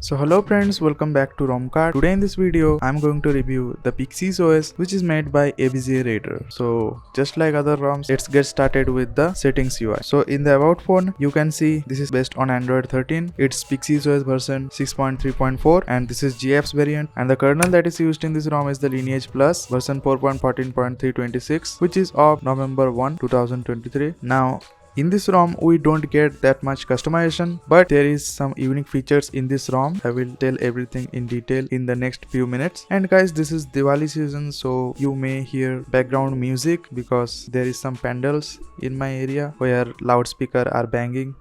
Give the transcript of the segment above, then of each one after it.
So hello friends, welcome back to RomCard. Today in this video, I'm going to review the Pixys OS which is made by AbzRaider. So just like other ROMs, let's get started with the settings UI. So in the about phone, you can see this is based on Android 13. It's Pixys OS version 6.3.4 and this is GApps variant, and the kernel that is used in this ROM is the Lineage Plus version 4.14.326 which is of November 1, 2023. Now in this ROM, we don't get that much customization, but there is some unique features in this ROM. I will tell everything in detail in the next few minutes. And guys, this is Diwali season, so you may hear background music because there is some pandals in my area where loudspeakers are banging.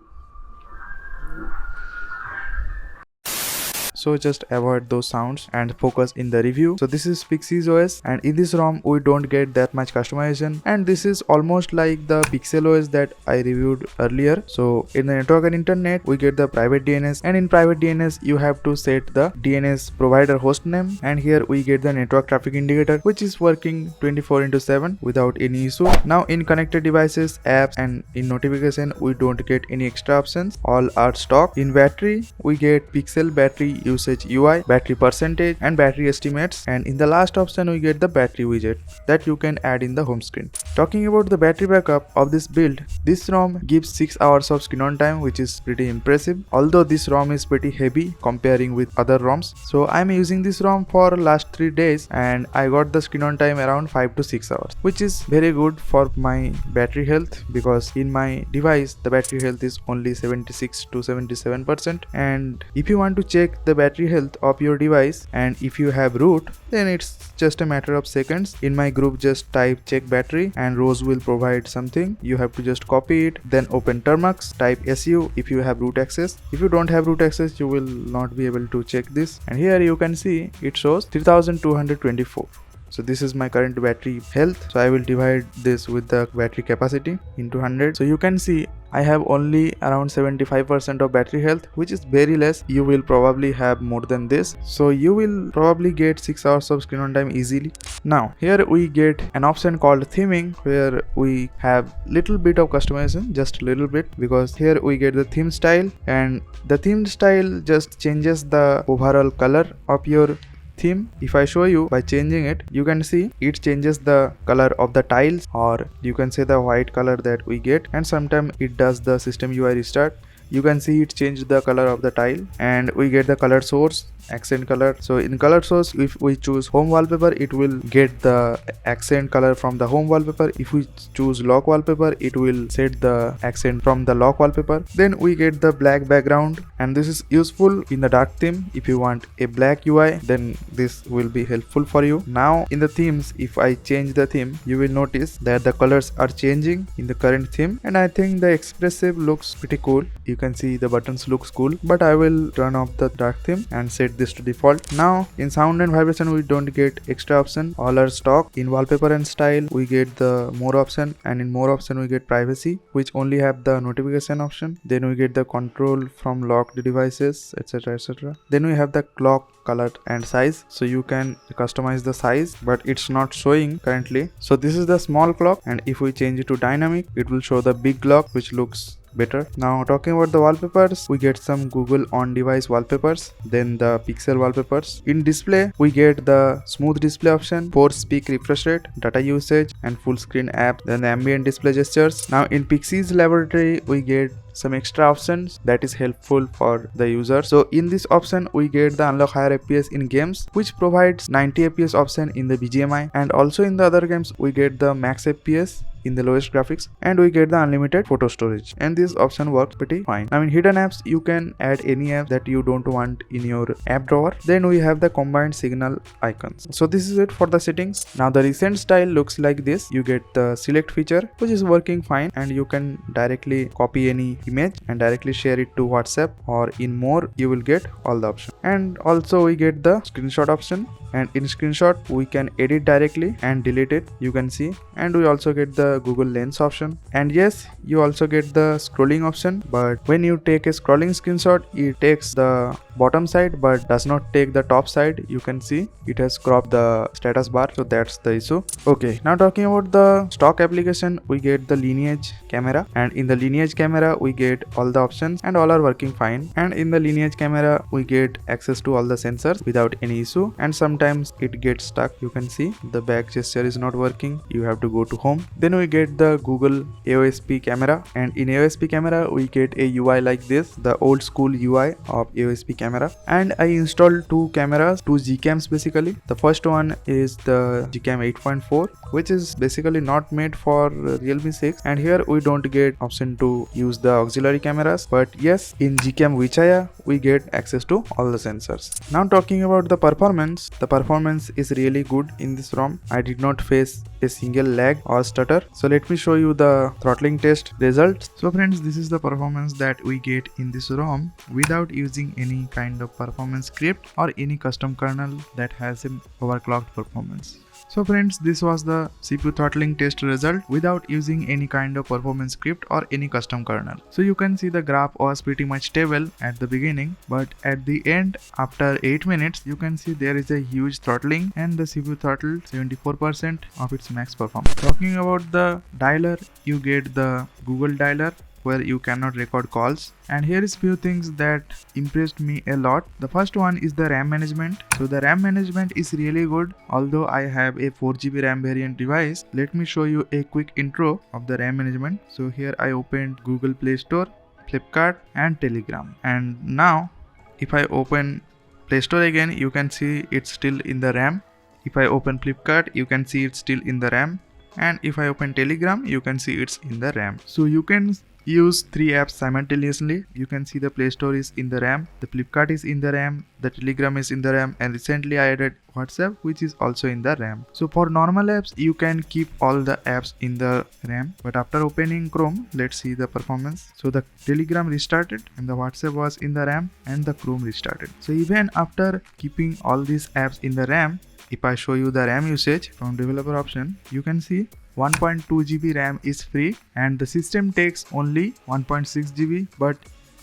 So just avoid those sounds and focus in the review. So this is Pixys OS, and in this ROM we don't get that much customization, and this is almost like the Pixel OS that I reviewed earlier. So in the network and internet we get the private DNS, and in private DNS you have to set the DNS provider host name, and here we get the network traffic indicator which is working 24/7 without any issue. Now in connected devices, apps, and in notification we don't get any extra options, all are stock. In battery we get pixel battery usage UI, battery percentage, and battery estimates, and in the last option we get the battery widget that you can add in the home screen. Talking about the battery backup of this build, this ROM gives 6 hours of screen on time, which is pretty impressive, although this ROM is pretty heavy comparing with other ROMs. So I'm using this ROM for last 3 days and I got the screen on time around 5 to 6 hours, which is very good for my battery health, because in my device the battery health is only 76 to 77%, and if you want to check the battery health of your device and if you have root, then it's just a matter of seconds. In my group, just type check battery and Rose will provide something. You have to just copy it, then open Termux, type SU if you have root access. If you don't have root access, you will not be able to check this, and here you can see it shows 3224. So this is my current battery health. So I will divide this with the battery capacity into 100. So you can see I have only around 75% of battery health, which is very less. You will probably have more than this. So you will probably get 6 hours of screen on time easily. Now here we get an option called theming, where we have little bit of customization, just a little bit, because here we get the theme style, and the theme style just changes the overall color of your theme. If I show you by changing it, you can see it changes the color of the tiles, or you can say the white color that we get, and sometimes it does the system UI restart. You can see it changed the color of the tile, and we get the color source, accent color. So in color source, if we choose home wallpaper, it will get the accent color from the home wallpaper. If we choose lock wallpaper, it will set the accent from the lock wallpaper. Then we get the black background, and this is useful in the dark theme. If you want a black UI, then this will be helpful for you. Now in the themes, if I change the theme, you will notice that the colors are changing in the current theme, and I think the expressive looks pretty cool. You can see the buttons looks cool, but I will turn off the dark theme and set this to default. Now in sound and vibration we don't get extra option, all are stock. In wallpaper and style we get the more option, and in more option we get privacy, which only have the notification option. Then we get the control from locked devices, etc, etc. Then we have the clock, color, and size, so you can customize the size, but it's not showing currently. So this is the small clock, and if we change it to dynamic, it will show the big clock, which looks better. Now talking about the wallpapers, we get some Google on device wallpapers, then the pixel wallpapers. In display we get the smooth display option, force peak refresh rate, data usage, and full screen app, then the ambient display gestures. Now in Pixys laboratory we get some extra options that is helpful for the user. So in this option we get the unlock higher FPS in games, which provides 90 FPS option in the BGMI, and also in the other games we get the max FPS in the lowest graphics, and we get the unlimited photo storage, and this option works pretty fine. Now in hidden apps you can add any app that you don't want in your app drawer. Then we have the combined signal icons. So this is it for the settings. Now the recent style looks like this. You get the select feature, which is working fine, and you can directly copy any image and directly share it to WhatsApp, or in more you will get all the options. And also we get the screenshot option, and in screenshot we can edit directly and delete it, you can see. And we also get the the Google Lens option. And yes, you also get the scrolling option, but when you take a scrolling screenshot, it takes the bottom side but does not take the top side. You can see it has cropped the status bar, so that's the issue. Okay, now talking about the stock application, we get the lineage camera, and in the lineage camera we get all the options and all are working fine. And in the lineage camera we get access to all the sensors without any issue, and sometimes it gets stuck. You can see the back gesture is not working, you have to go to home. Then we get the Google AOSP camera, and in AOSP camera we get a UI like this, the old school UI of AOSP camera. And I installed two cameras, two Gcams basically. The first one is the Gcam 8.4, which is basically not made for Realme 6, and here we don't get option to use the auxiliary cameras, but yes, in Gcam Vichaya we get access to all the sensors. Now talking about the performance is really good in this ROM. I did not face a single lag or stutter. So let me show you the throttling test results. So friends, this is the performance that we get in this ROM without using any kind of performance script or any custom kernel that has an overclocked performance. So friends, this was the CPU throttling test result without using any kind of performance script or any custom kernel. So you can see the graph was pretty much stable at the beginning, but at the end, after 8 minutes, you can see there is a huge throttling and the CPU throttled 74% of its max performance. Talking about the dialer, you get the Google dialer where you cannot record calls, and here is few things that impressed me a lot. The first one is the RAM management. So the RAM management is really good. Although I have a 4GB RAM variant device, let me show you a quick intro of the RAM management. So here I opened Google Play Store, Flipkart and Telegram, and now if I open Play Store again, you can see it's still in the RAM. If I open Flipkart, you can see it's still in the RAM, and if I open Telegram, you can see it's in the RAM. So you can use 3 apps simultaneously. You can see the Play Store is in the RAM, the Flipkart is in the RAM, the Telegram is in the RAM, and recently I added WhatsApp, which is also in the RAM. So for normal apps, you can keep all the apps in the RAM, but after opening Chrome, let's see the performance. So the Telegram restarted and the WhatsApp was in the RAM and the Chrome restarted. So even after keeping all these apps in the RAM, if I show you the RAM usage from developer option, you can see 1.2 GB RAM is free and the system takes only 1.6 GB, but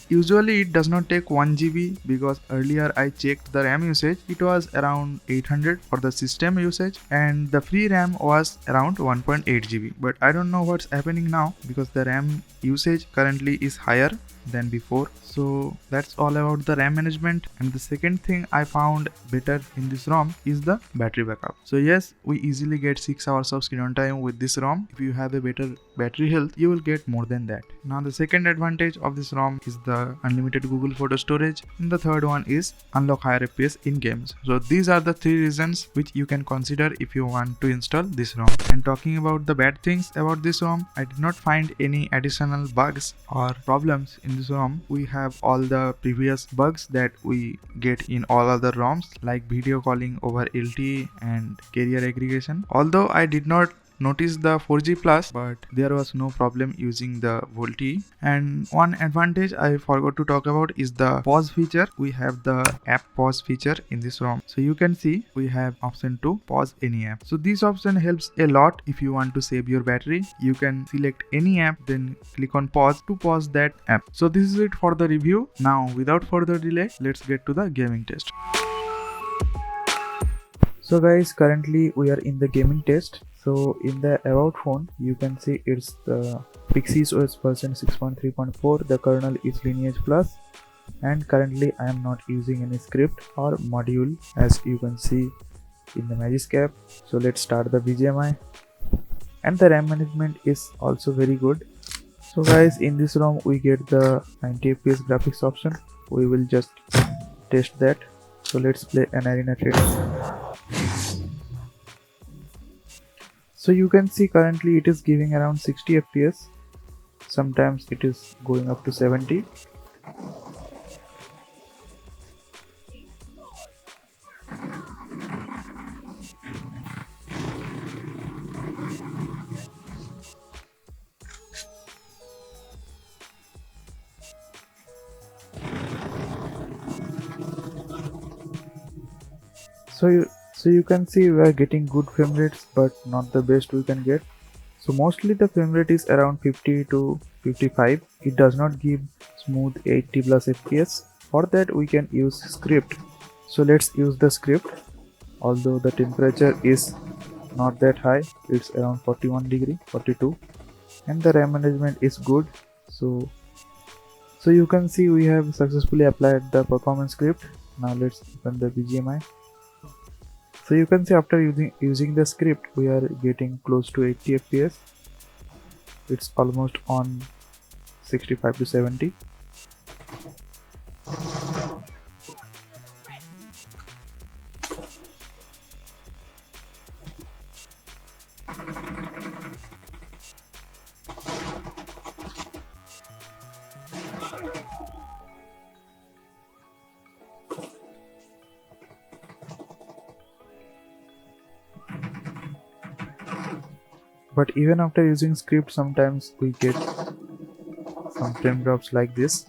usually it does not take 1 GB because earlier I checked the RAM usage, it was around 800 for the system usage and the free RAM was around 1.8 GB. But I don't know what's happening now because the RAM usage currently is higher than before. So that's all about the RAM management. And the second thing I found better in this ROM is the battery backup. So yes, we easily get 6 hours of screen on time with this ROM. If you have a better battery health, you will get more than that. Now the second advantage of this ROM is the unlimited Google photo storage, and the third one is unlock higher FPS in games. So these are the 3 reasons which you can consider if you want to install this ROM. And talking about the bad things about this ROM, I did not find any additional bugs or problems in this ROM. We have all the previous bugs that we get in all other ROMs like video calling over LTE and carrier aggregation. Although I did not notice the 4G plus, but there was no problem using the VoLTE. And one advantage I forgot to talk about is the pause feature. We have the app pause feature in this ROM. So you can see we have option to pause any app. So this option helps a lot if you want to save your battery. You can select any app, then click on pause to pause that app. So this is it for the review. Now without further delay, let's get to the gaming test. So guys, currently we are in the gaming test. So in the about phone, you can see it's the Pixys OS version 6.3.4. The kernel is Lineage Plus, and currently I am not using any script or module as you can see in the Magisk app. So let's start the BGMI, and the RAM management is also very good. So guys, in this ROM we get the 90 FPS graphics option. We will just test that. So let's play an arena training. So you can see currently it is giving around 60 FPS. Sometimes it is going up to 70. So you can see we are getting good frame rates, but not the best we can get. So mostly the frame rate is around 50 to 55. It does not give smooth 80 plus fps. For that we can use script. So let's use the script. Although the temperature is not that high, it's around 41 degree, 42, and the RAM management is good. So you can see we have successfully applied the performance script. Now let's open the BGMI. So you can see after using the script we are getting close to 80 fps. It's almost on 65 to 70. But even after using script, sometimes we get some frame drops like this.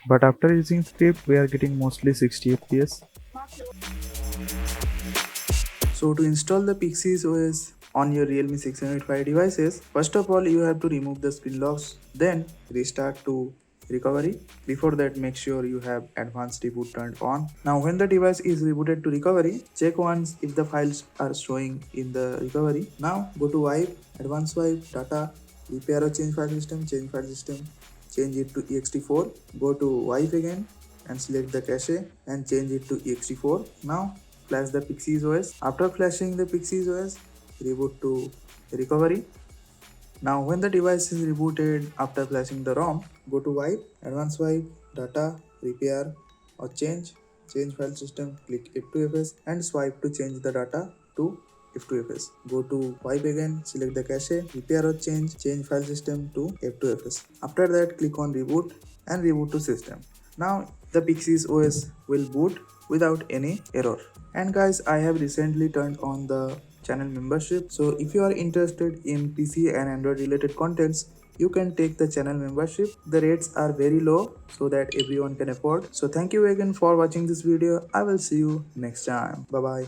But after using script, we are getting mostly 60 fps. So to install the Pixys OS on your Realme 605 devices, first of all you have to remove the screen locks, then restart to recovery. Before that, make sure you have advanced reboot turned on. Now when the device is rebooted to recovery, check once if the files are showing in the recovery. Now go to wipe, advanced wipe, data, repair or change file system, change it to ext4. Go to wipe again and select the cache and change it to ext4. Now flash the Pixys OS. After flashing the Pixys OS, reboot to recovery. Now when the device is rebooted after flashing the ROM, go to wipe, advanced wipe, data, repair or change file system, click F2FS and swipe to change the data to F2FS. Go to wipe again, select the cache, repair or change file system to F2FS. After that, click on reboot and reboot to system. Now the Pixys OS will boot without any error. And guys, I have recently turned on the channel membership. So if you are interested in PC and Android related contents, you can take the channel membership. The rates are very low so that everyone can afford. So thank you again for watching this video. I will see you next time. Bye bye.